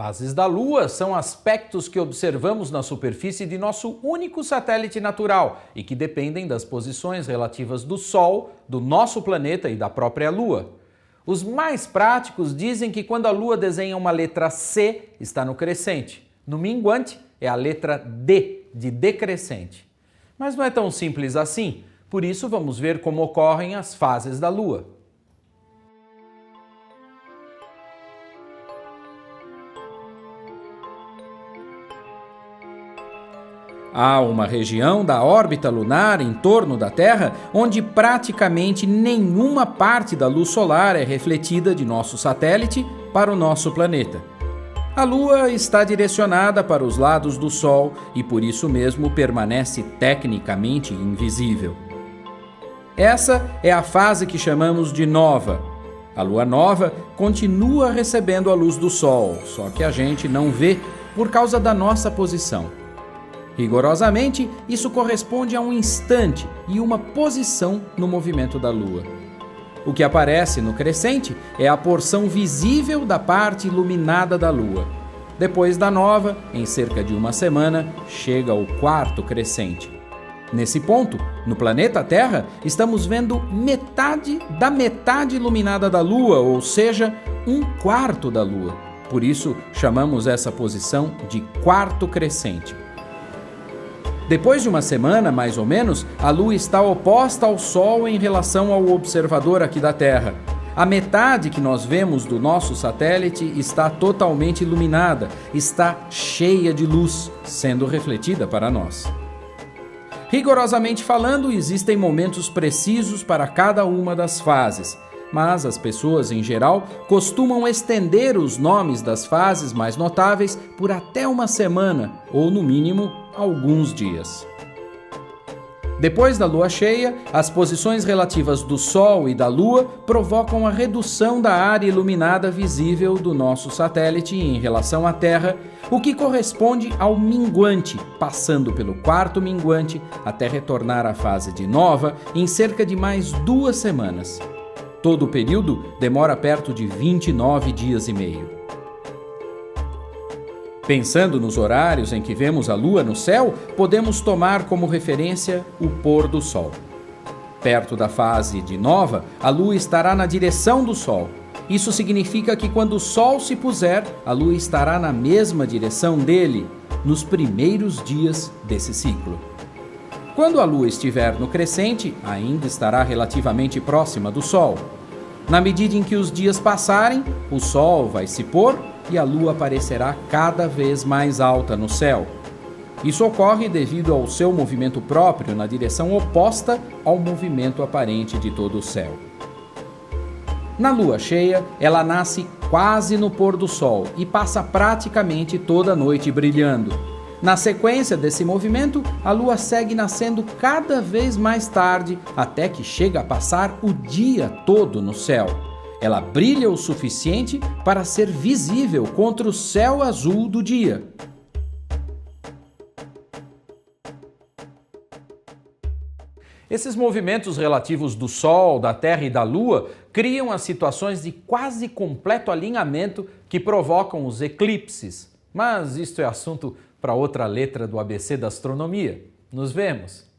Fases da Lua são aspectos que observamos na superfície de nosso único satélite natural e que dependem das posições relativas do Sol, do nosso planeta e da própria Lua. Os mais práticos dizem que quando a Lua desenha uma letra C, está no crescente. No minguante, é a letra D, de decrescente. Mas não é tão simples assim, por isso vamos ver como ocorrem as fases da Lua. Há uma região da órbita lunar em torno da Terra onde praticamente nenhuma parte da luz solar é refletida de nosso satélite para o nosso planeta. A Lua está direcionada para os lados do Sol e por isso mesmo permanece tecnicamente invisível. Essa é a fase que chamamos de nova. A Lua nova continua recebendo a luz do Sol, só que a gente não vê por causa da nossa posição. Rigorosamente, isso corresponde a um instante e uma posição no movimento da Lua. O que aparece no crescente é a porção visível da parte iluminada da Lua. Depois da nova, em cerca de uma semana, chega o quarto crescente. Nesse ponto, no planeta Terra, estamos vendo metade da metade iluminada da Lua, ou seja, um quarto da Lua. Por isso, chamamos essa posição de quarto crescente. Depois de uma semana, mais ou menos, a Lua está oposta ao Sol em relação ao observador aqui da Terra. A metade que nós vemos do nosso satélite está totalmente iluminada, está cheia de luz, sendo refletida para nós. Rigorosamente falando, existem momentos precisos para cada uma das fases, mas as pessoas, em geral, costumam estender os nomes das fases mais notáveis por até uma semana, ou no mínimo, alguns dias. Depois da lua cheia, as posições relativas do Sol e da Lua provocam a redução da área iluminada visível do nosso satélite em relação à Terra, o que corresponde ao minguante, passando pelo quarto minguante até retornar à fase de nova em cerca de mais 2 semanas. Todo o período demora perto de 29 dias e meio. Pensando nos horários em que vemos a Lua no céu, podemos tomar como referência o pôr do Sol. Perto da fase de nova, a Lua estará na direção do Sol. Isso significa que quando o Sol se puser, a Lua estará na mesma direção dele, nos primeiros dias desse ciclo. Quando a Lua estiver no crescente, ainda estará relativamente próxima do Sol. Na medida em que os dias passarem, o Sol vai se pôr e a Lua aparecerá cada vez mais alta no céu. Isso ocorre devido ao seu movimento próprio na direção oposta ao movimento aparente de todo o céu. Na lua cheia, ela nasce quase no pôr do Sol e passa praticamente toda a noite brilhando. Na sequência desse movimento, a Lua segue nascendo cada vez mais tarde, até que chega a passar o dia todo no céu. Ela brilha o suficiente para ser visível contra o céu azul do dia. Esses movimentos relativos do Sol, da Terra e da Lua criam as situações de quase completo alinhamento que provocam os eclipses. Mas isto é assunto para outra letra do ABC da astronomia. Nos vemos!